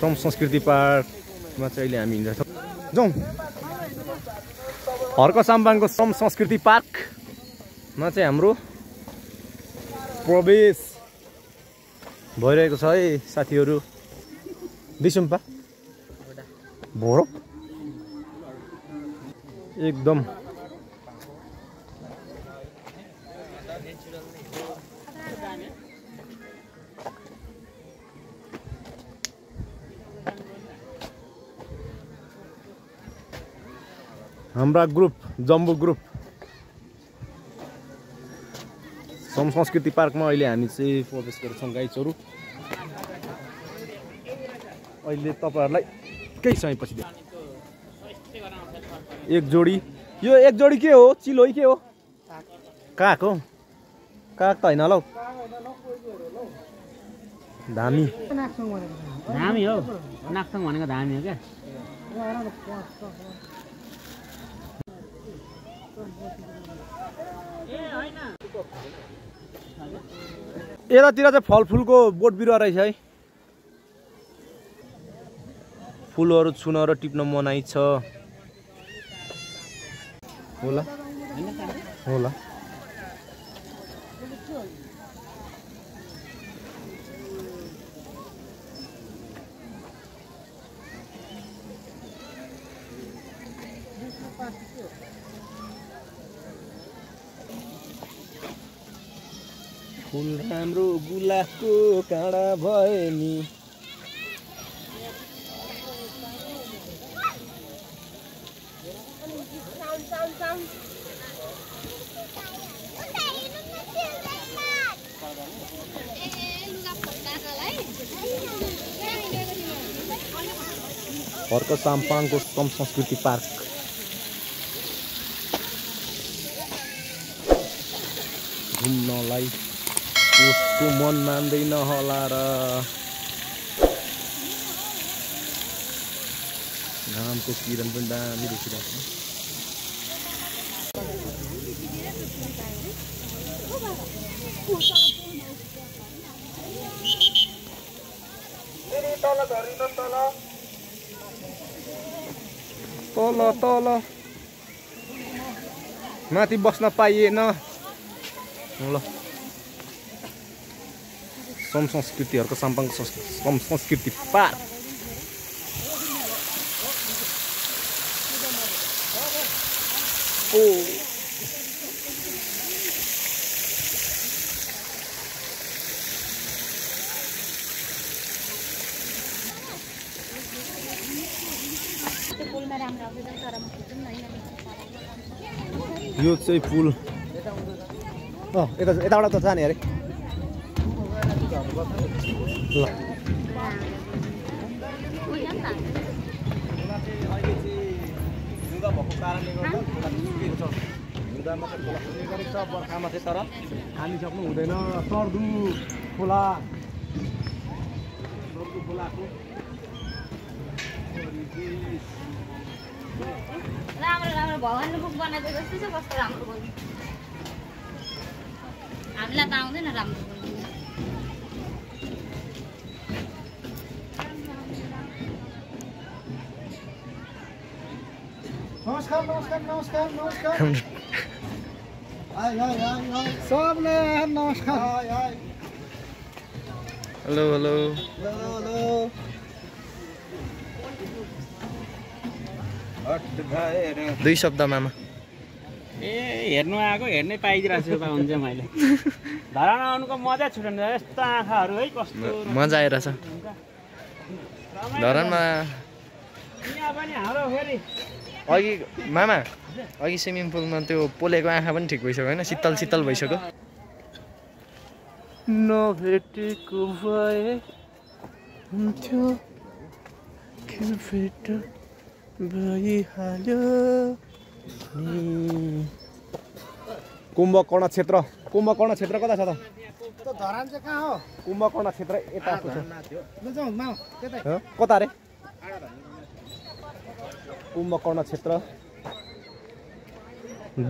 श्रम संस्कृति पार्कमा चाहिँ अहिले हामी हिँड्दैछौँ। जाउँ हर्क साम्पाङको श्रम संस्कृति पार्कमा चाहिँ हाम्रो प्रवेश भइरहेको छ है साथीहरू। दिसुम्पा भोरो एकदम हाम्रा ग्रुप जम्बो ग्रुप श्रम संस्कृति पार्कमा अहिले हामी चाहिँ प्रवेश गर्छौँ गाइजहरू। अहिले तपाईहरुलाई केही समयपछि देख एक जोडी यो एक जोडी के हो चिलो के हो काग हो काग त हैन होला हौ धामी धामी हो नाक्सङ भनेको धामी हो क्या यतातिर चाहिँ फलफुलको बोट बिरुवा रहेछ है। फुलहरू छुन र टिप्न मनाइ छ होला होला। फुल राम्रो गुलाबको काँडा भए नि हर्क साम्पाङको श्रम संस्कृति पार्क घुम्नलाई उसको मन मान्दैन होला र घामको किरण पनि दामी देखिरहेको तल तल माथि बस्न पाइएन ल। श्रम संस्कृतिहरुको साम्पाङको श्रम संस्कृति पार्क ओ यो चाहिँ पुल यताबाट त जाने अरे ल बर्खामा चाहिँ तर हालिसक्नु हुँदैन सर्दु खोला खोलाको राम्रो राम्रो भगवानले बुक बनाएको जस्तो छ कस्तो राम्रो बोल्नु हामीलाई त आउँदैन राम्रो बोल्नु। नमस्कार नमस्कार नमस्कार नमस्कार आइ आइ आइ आइ सबले नमस्कार आइ आइ हेलो हेलो हेलो दुई शब्द मामा ए हेर्नु आएको हेर्नै पाइदिरहेको छु हुन्छ मैले धरान आउनुको मजा छुट्याउनु यस्तो आँखाहरू है कस्तो मजा आइरहेछ धरानमा। यहाँ पनि हाम्रो फेरि अघि मामा अघि स्विमिङ पुलमा त्यो पोलेको आँखा पनि ठिक भइसक्यो होइन शीतल शीतल भइसक्यो। नभेटेको भए हुन्थ्यो भेट भइहाल्यो। कुम्भकर्ण क्षेत्र कता छ त? धरान चाहिँ कहाँ हो? कुम्भकर्ण क्षेत्र यता छ कता रे? कुम्भकर्ण क्षेत्र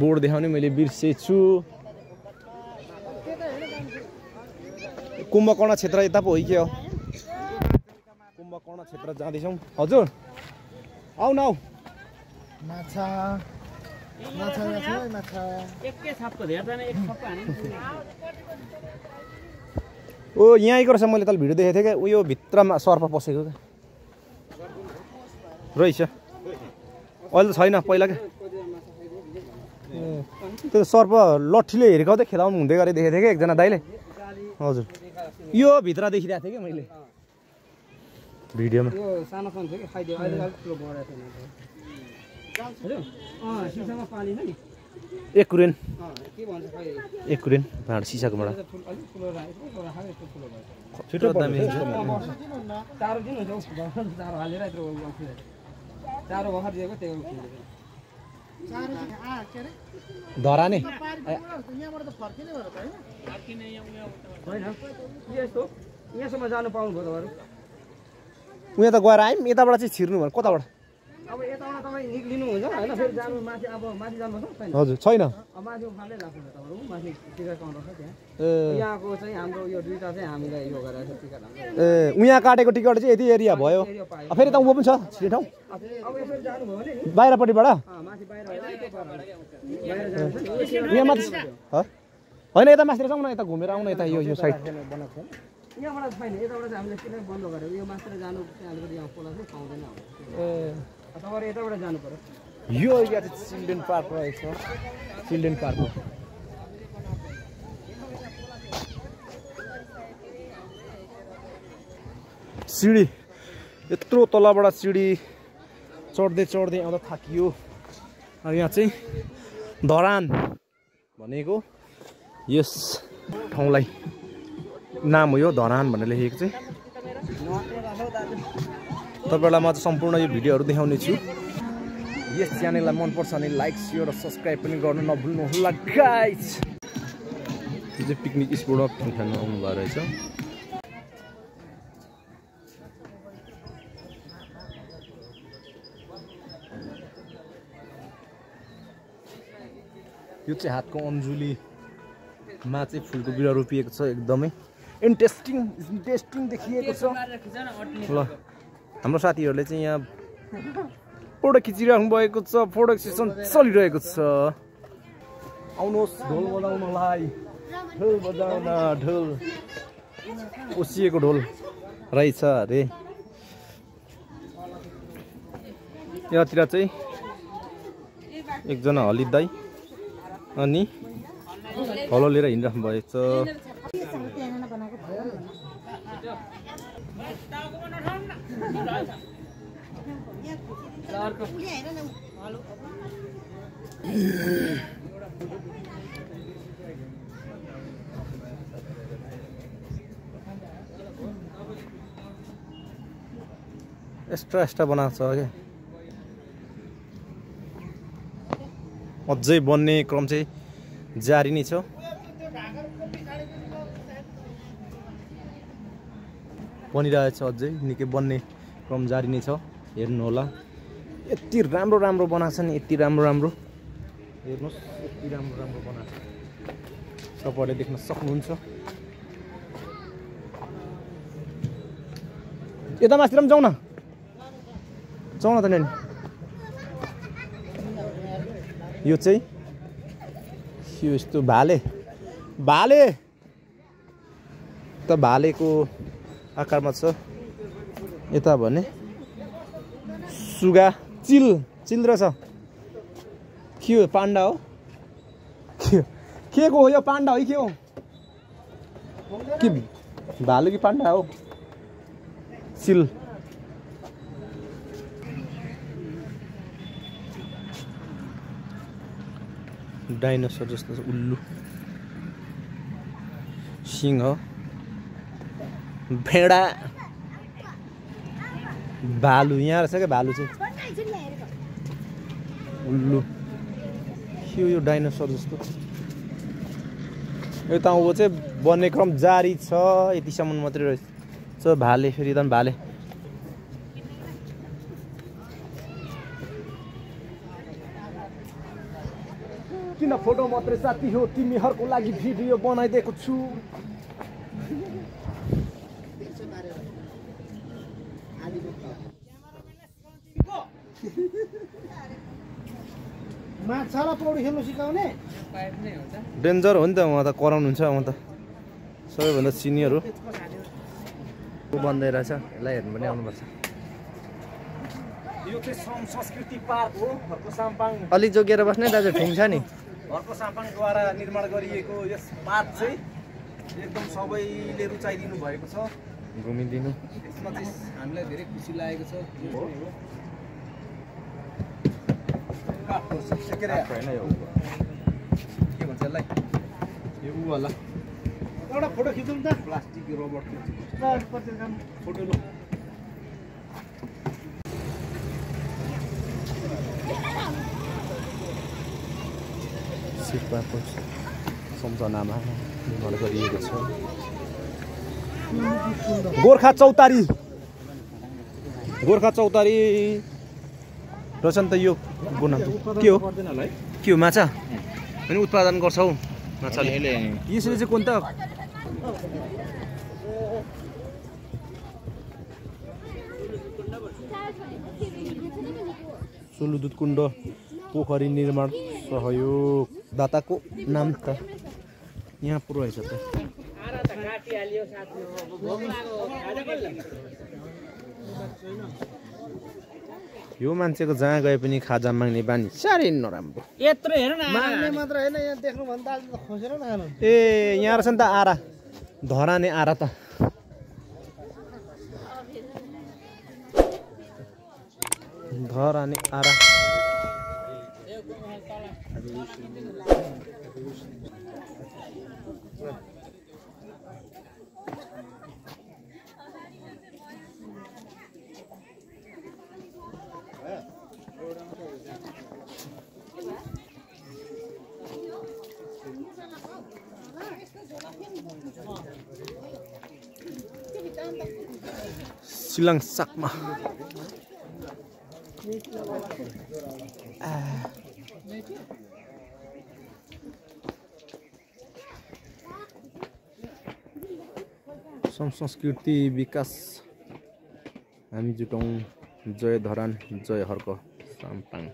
बोर्ड देखाउने मैले बिर्सेछु। कुम्भकर्ण क्षेत्र यता पो हो कि हो? कुम्भकर्ण क्षेत्र जाँदैछौँ हजुर आऊ न आऊ माछा माछा यहाँ छ है माछा एकै छापको धेरैजना एक छापको हाने ओ यहीँको रहेछ मैले तल भिडियो देखेको थिएँ क्या उयो भित्रमा सर्प पसेको क्या रहेछ अहिले त छैन पहिला क्या त्यो सर्प लट्ठीले हेरेको थियो खेलाउनु हुँदै गरेँ देखेको थिएँ कि एकजना दाइले हजुर यो भित्र देखिरहेको थिएँ कि मैले भिडियोमा यो सानो सानो थियो कि खाइदियो अहिले अलिक ठुलो बढेको थिएन सिसामा पानी छ नि एकुरेन के भन्छ खै एकुरेन भाँडा सिसाको भाँडा अलिक ठुलो राखेको राखेको यस्तो ठुलो भयो छिटो दामी हुन्छ चारो दिनुहुन्छ चारो हालेर यत्रो चारो भर्खर दिएको त्यो धरा नै यहाँबाट त फर्किने भयो त होइन यस्तो यहाँसम्म जानु पाउनु भयो तपाईँहरू उहाँ त गएर आयौँ यताबाट चाहिँ छिर्नु भयो कताबाट अब यताबाट तपाईँ निक्लिनुहुन्छ होइन फेरि जानु माथि अब माथि जानुपर्छ छैन हजुर छैन अब माथि उखाल्दै लाग्छ तपाईँहरू माथि टिकट काउन्टर छ त्यहाँ ए यहाँको चाहिँ हाम्रो यो दुईवटा चाहिँ हामीलाई यो गरेर टिकट हाम्रो ए उहाँ काटेको टिकट चाहिँ यति एरिया भयो फेरि त उँभो पनि छ छिटो ठाउँ अब यसरी जानुभयो भने नि बाहिरपट्टिबाट माथि बाहिर बाहिर जान्छ नि यहाँ माथि होइन यता माथि जाउँ न यता घुमेर आउन यता यो साइड बनाएको यहाँबाट छैन यताबाट चाहिँ हामीले किन बन्द गरेको यो मात्र जानु चाहिँ अलिकति यहाँ खोला चाहिँ पाउँदैन अब ए तपाईँहरू यताबाट जानु पर्यो यो एरिया चाहिँ चिल्ड्रेन पार्क रहेछ चिल्ड्रेन पार्क हो सिडी यत्रो तलबाट सिडी चढ्दै चढ्दै आउँदा थाकियो अब यहाँ चाहिँ धरान भनेको यस ठाउँलाई नाम हो यो धरान भनेर लेखेको चाहिँ तपाईँलाई म चाहिँ सम्पूर्ण यो भिडियोहरू देखाउने छु यस च्यानललाई मनपर्छ भने लाइक सेयर र सब्सक्राइब पनि गर्नु नभुल्नुहोला गाइस यो चाहिँ पिकनिक स्पोटमा पिकनिक खानु आउनुभएको रहेछ यो चाहिँ हातको अन्जुलीमा चाहिँ फुलको बिरुवा रोपिएको छ एकदमै इन्ट्रेस्टिङ देखिएको छ ल हाम्रो साथीहरूले चाहिँ यहाँ फोटो खिचिराख्नु भएको छ फोटो सेसन चलिरहेको छ आउनुहोस् ढोल बजाउनलाई ढोल बजाउन ढोल ओसिएको ढोल रहेछ अरे यहाँतिर चाहिँ एकजना हलिद दाई अनि हलो लिएर हिँडिराख्नु भएछ एक्स्ट्रा बनाएको छ क्या अझै बन्ने क्रम चाहिँ जारी नै छ बनिरहेछ अझै निकै बन्ने क्रम जारी नै छ हेर्नु होला यति राम्रो राम्रो बनाएको छ नि यति राम्रो राम्रो हेर्नुहोस् यति राम्रो राम्रो बनाएको छ तपाईँहरूले देख्न सक्नुहुन्छ यता मास्तिर पनि जाउँ न त नानी यो चाहिँ यो यस्तो भाले त भालेको आकारमा छ यता भने सुगा चिल रहेछ के हो पाण्डा हो के को हो यो पाण्डा हो के हो के भालु कि पाण्डा हो चिल डाइनोसर जस्तो छ उल्लु सिंह भेडा भालु यहाँ रहेछ क्या भालु चाहिँ उल्लु यो डाइनोसर जस्तो यता ऊ चाहिँ बन्ने क्रम जारी छ यतिसम्म मात्रै रहेछ भाले फेरि त भाले किन फोटो मात्रै साथी हो तिमीहरूको लागि भिडियो बनाइदिएको छु माछालाई पौडी खेल्नु सिकाउने डेन्जर हो नि त उहाँ त कराउनुहुन्छ उहाँ त सबैभन्दा सिनियर हो बन्दै रहेछ यसलाई हेर्नु पनि आउनुपर्छ यो चाहिँ संस्कृति पार्क हो घरको साम्पाङ अलिक जोगिएर बस्ने दाजु ठुङ्छ नि घरको साम्पाङद्वारा निर्माण गरिएको यस पार्क चाहिँ एकदम सबैले रुचाइदिनु भएको छ घुमिदिनु यसमा चाहिँ हामीलाई धेरै खुसी लागेको छ के भन्छ यसलाई यो ऊ होला एउटा फोटो खिचौँ त प्लास्टिक रबर फोटो ल शिखरको सम्झनामा निर्माण गरिएको छ गोर्खा चौतारी रहेछ नि त यो गुना के हो माछा अनि उत्पादन गर्छौ माछाले यसरी चाहिँ कुन त सोलुदुत कुण्ड पोखरी निर्माण सहयोग दाताको नाम त यहाँ पुरो रहेछ त यो मान्छेको जहाँ गए पनि खाजा माग्ने बानी साह्रै नराम्रो यत्रो हेर न माग्ने मात्र होइन यहाँ देख्नु भन्दा त खोसेर न खानु ए यहाँ रहेछ नि त आरा धराने आरा त धराने आरा सिलाङ साकमा संस्कृति विकास हामी जुटौँ जय धरान जय हर्क साम्पाङ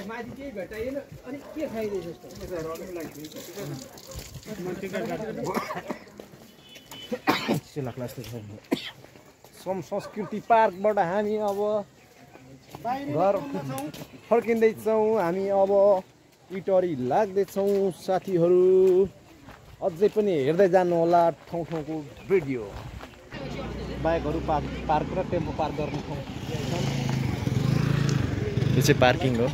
माथि केही भेटाइएन अनि के खाइदिए जस्तो संस्कृति पार्कबाट हामी अब घर फर्किँदैछौँ हामी अब इटरी लाग्दैछौँ साथीहरू अझै पनि हेर्दै जानु होला ठाउँ ठाउँको भिडियो बाइकहरू पार्क र टेम्पो पार्क गर्ने ठाउँ यो चाहिँ पार्किङ हो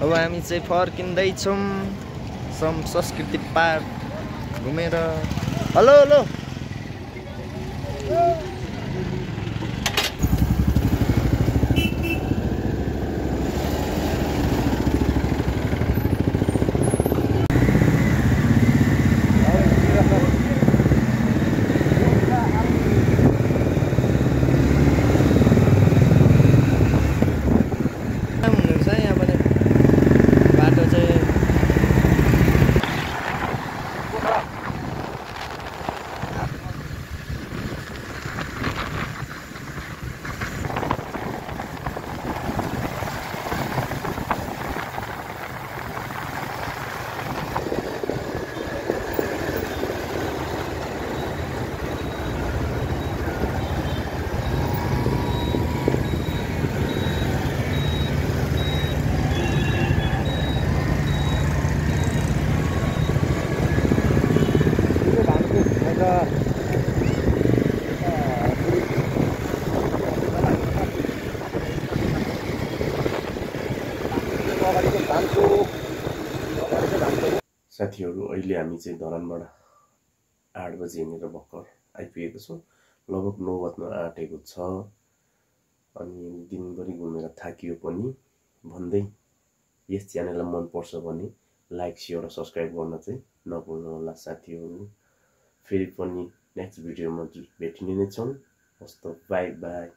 अब हामी चाहिँ फर्किँदैछौँ संस्कृति पार्क घुमेर हेलो हेलो साथीहरू अहिले हामी चाहिँ धरानबाट 8 बजे हिँडेर भर्खर आइपुगेको छौँ लगभग 9 बज्न आँटेको छ अनि दिनभरि घुमेर थाकियो पनि भन्दै यस च्यानललाई मन पर्छ भने लाइक शेयर र सब्स्क्राइब गर्न चाहिँ नभुल्नुहोला साथीहरू। फेरि पनि नेक्स्ट भिडियोमा भेटिने नै छौँ। हस्त बाई बाई।